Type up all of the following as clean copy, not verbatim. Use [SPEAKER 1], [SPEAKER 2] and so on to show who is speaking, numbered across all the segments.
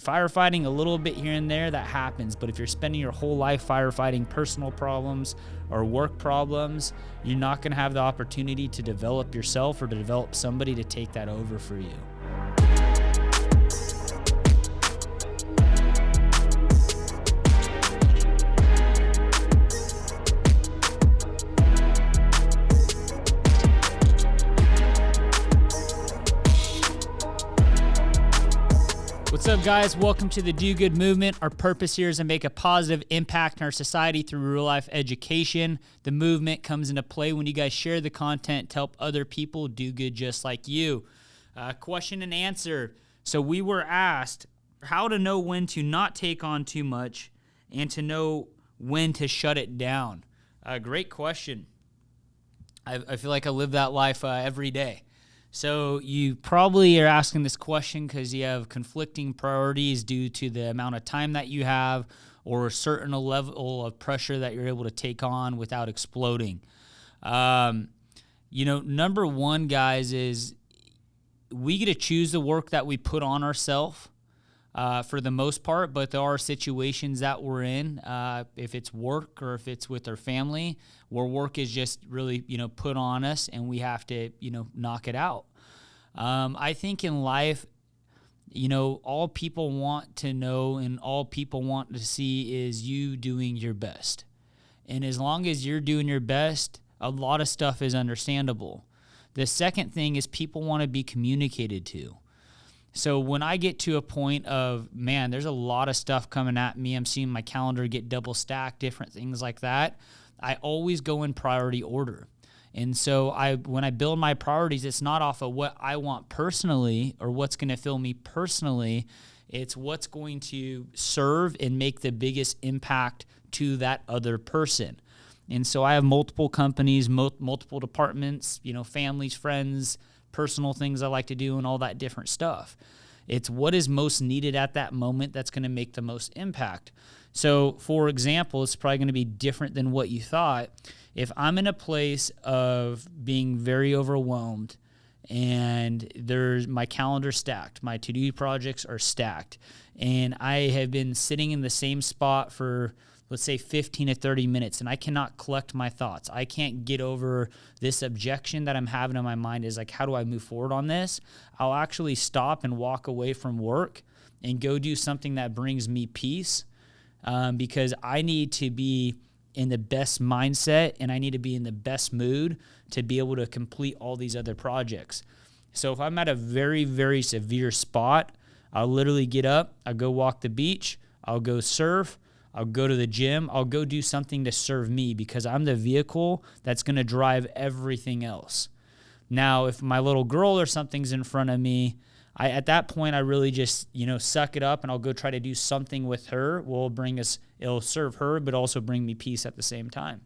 [SPEAKER 1] firefighting a little bit here and there, that happens. But if you're spending your whole life firefighting personal problems or work problems, you're not going to have the opportunity to develop yourself or to develop somebody to take that over for you. What's up, guys? Welcome to the Do Good Movement. Our purpose here is to make a positive impact in our society through real-life education. The movement comes into play when you guys share the content to help other people do good just like you. Question and answer. So we were asked how to know when to not take on too much and to know when to shut it down. Great question. I feel like I live that life every day. So you probably are asking this question because you have conflicting priorities due to the amount of time that you have or a certain level of pressure that you're able to take on without exploding. Number one, guys, is we get to choose the work that we put on ourselves for the most part, but there are situations that we're in, if it's work or if it's with our family, where work is just really, put on us and we have to, knock it out. I think in life, all people want to know and all people want to see is you doing your best. And as long as you're doing your best, a lot of stuff is understandable. The second thing is people want to be communicated to. So when I get to a point of, man, there's a lot of stuff coming at me, I'm seeing my calendar get double stacked, different things like that, I always go in priority order. And so when I build my priorities, it's not off of what I want personally or what's going to fill me personally. It's what's going to serve and make the biggest impact to that other person. And so I have multiple companies, multiple departments, families, friends, personal things I like to do and all that different stuff. It's what is most needed at that moment that's going to make the most impact. So, for example, it's probably going to be different than what you thought. If I'm in a place of being very overwhelmed and there's my calendar stacked, my to-do projects are stacked, and I have been sitting in the same spot for, let's say, 15 to 30 minutes, and I cannot collect my thoughts. I can't get over this objection that I'm having in my mind is like, how do I move forward on this? I'll actually stop and walk away from work and go do something that brings me peace because I need to be in the best mindset and I need to be in the best mood to be able to complete all these other projects. So if I'm at a very, very severe spot, I'll literally get up, I'll go walk the beach, I'll go surf, I'll go to the gym, I'll go do something to serve me because I'm the vehicle that's going to drive everything else. Now, if my little girl or something's in front of me, at that point, I really just, suck it up and I'll go try to do something with her. It'll serve her, but also bring me peace at the same time.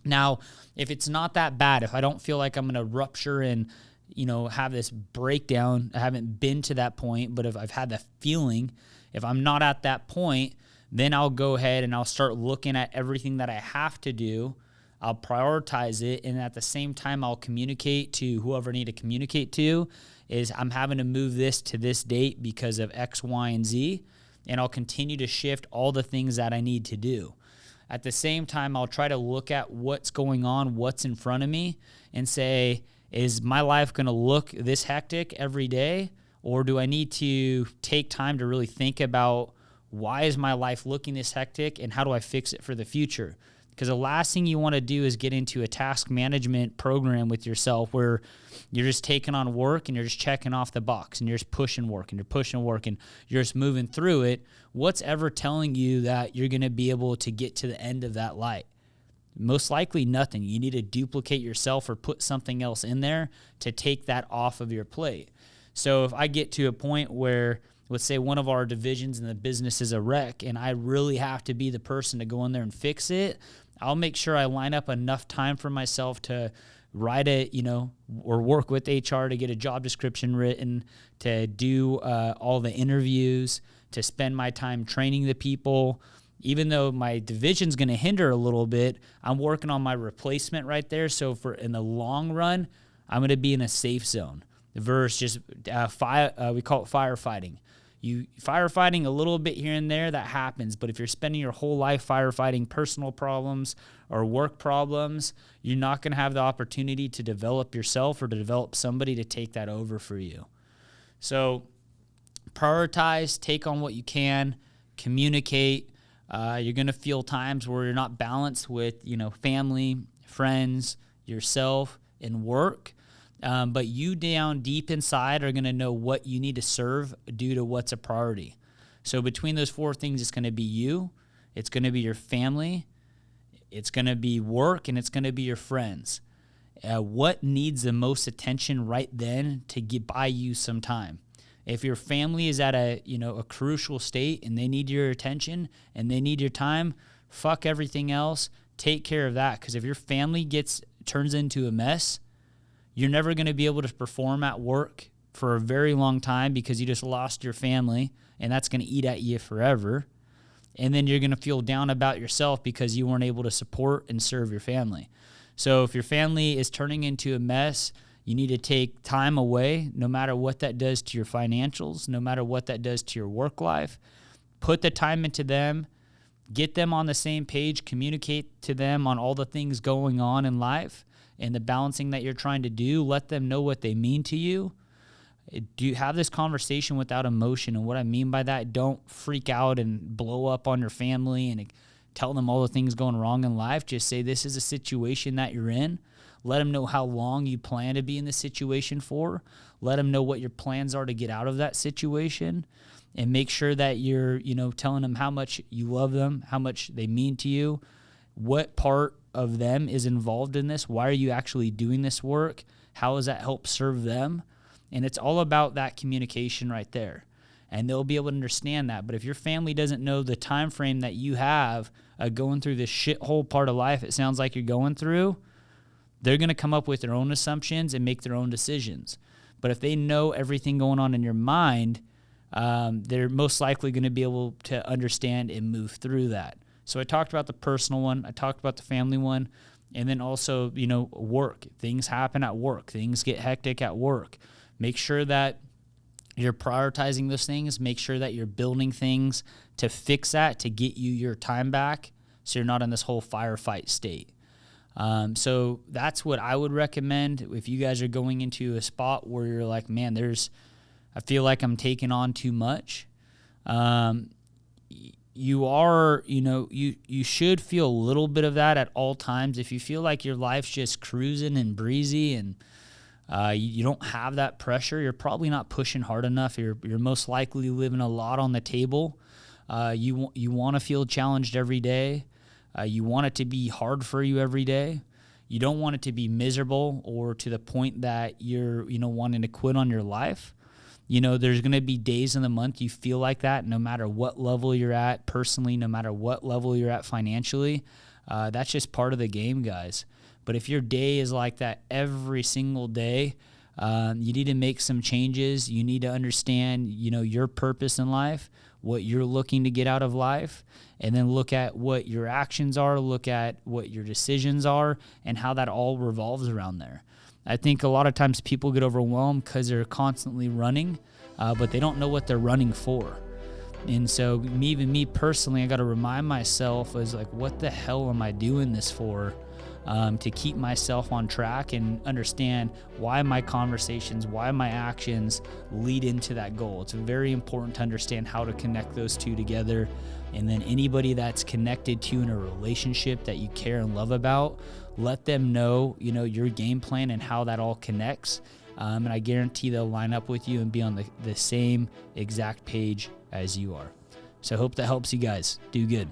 [SPEAKER 1] Now, if it's not that bad, if I don't feel like I'm going to rupture and, have this breakdown, I haven't been to that point, but if I've had the feeling, if I'm not at that point, then I'll go ahead and I'll start looking at everything that I have to do. I'll prioritize it, and at the same time, I'll communicate to whoever I need to communicate to is I'm having to move this to this date because of X, Y, and Z, and I'll continue to shift all the things that I need to do. At the same time, I'll try to look at what's going on, what's in front of me, and say, is my life going to look this hectic every day, or do I need to take time to really think about why is my life looking this hectic and how do I fix it for the future? Because the last thing you want to do is get into a task management program with yourself where you're just taking on work and you're just checking off the box and you're just pushing work and you're pushing work and you're just moving through it. What's ever telling you that you're going to be able to get to the end of that light? Most likely nothing. You need to duplicate yourself or put something else in there to take that off of your plate. So if I get to a point where, let's say one of our divisions in the business is a wreck and I really have to be the person to go in there and fix it, I'll make sure I line up enough time for myself to write it, or work with HR to get a job description written, to do all the interviews, to spend my time training the people. Even though my division's going to hinder a little bit, I'm working on my replacement right there. So in the long run, I'm going to be in a safe zone versus just we call it firefighting. You firefighting a little bit here and there, that happens. But if you're spending your whole life firefighting personal problems or work problems, you're not going to have the opportunity to develop yourself or to develop somebody to take that over for you. So prioritize, take on what you can, communicate. You're going to feel times where you're not balanced with, family, friends, yourself, and work. But you down deep inside are going to know what you need to serve due to what's a priority. So between those 4 things, it's going to be you, it's going to be your family, it's going to be work, and it's going to be your friends. What needs the most attention right then to buy you some time? If your family is at a crucial state and they need your attention and they need your time, fuck everything else. Take care of that, because if your family turns into a mess, you're never going to be able to perform at work for a very long time because you just lost your family, and that's going to eat at you forever. And then you're going to feel down about yourself because you weren't able to support and serve your family. So if your family is turning into a mess, you need to take time away, no matter what that does to your financials, no matter what that does to your work life. Put the time into them. Get them on the same page. Communicate to them on all the things going on in life and the balancing that you're trying to do. Let them know what they mean to you. Do you have this conversation without emotion? And what I mean by that, don't freak out and blow up on your family and tell them all the things going wrong in life. Just say this is a situation that you're in. Let them know how long you plan to be in this situation for. Let them know what your plans are to get out of that situation. And make sure that you're, telling them how much you love them, how much they mean to you, what part of them is involved in this. Why are you actually doing this work? How does that help serve them? And it's all about that communication right there. And they'll be able to understand that. But if your family doesn't know the time frame that you have going through this shithole part of life it sounds like you're going through, they're going to come up with their own assumptions and make their own decisions. But if they know everything going on in your mind, they're most likely going to be able to understand and move through that. So I talked about the personal one. I talked about the family one. And then also, work. Things happen at work. Things get hectic at work. Make sure that you're prioritizing those things. Make sure that you're building things to fix that, to get you your time back so you're not in this whole firefight state. So that's what I would recommend if you guys are going into a spot where you're like, man, I feel like I'm taking on too much. You are, you should feel a little bit of that at all times. If you feel like your life's just cruising and breezy and you don't have that pressure, you're probably not pushing hard enough. You're most likely living a lot on the table. You want to feel challenged every day. You want it to be hard for you every day. You don't want it to be miserable or to the point that you're, wanting to quit on your life. There's going to be days in the month you feel like that, no matter what level you're at personally, no matter what level you're at financially. That's just part of the game, guys. But if your day is like that every single day, you need to make some changes. You need to understand, your purpose in life, what you're looking to get out of life, and then look at what your actions are, look at what your decisions are, and how that all revolves around there. I think a lot of times people get overwhelmed because they're constantly running, but they don't know what they're running for. And so even me personally, I got to remind myself is like, what the hell am I doing this for? To keep myself on track and understand why my conversations, why my actions lead into that goal. It's very important to understand how to connect those two together. And then anybody that's connected to you in a relationship that you care and love about, let them know, your game plan and how that all connects. And I guarantee they'll line up with you and be on the same exact page as you are. So I hope that helps you guys. Do good.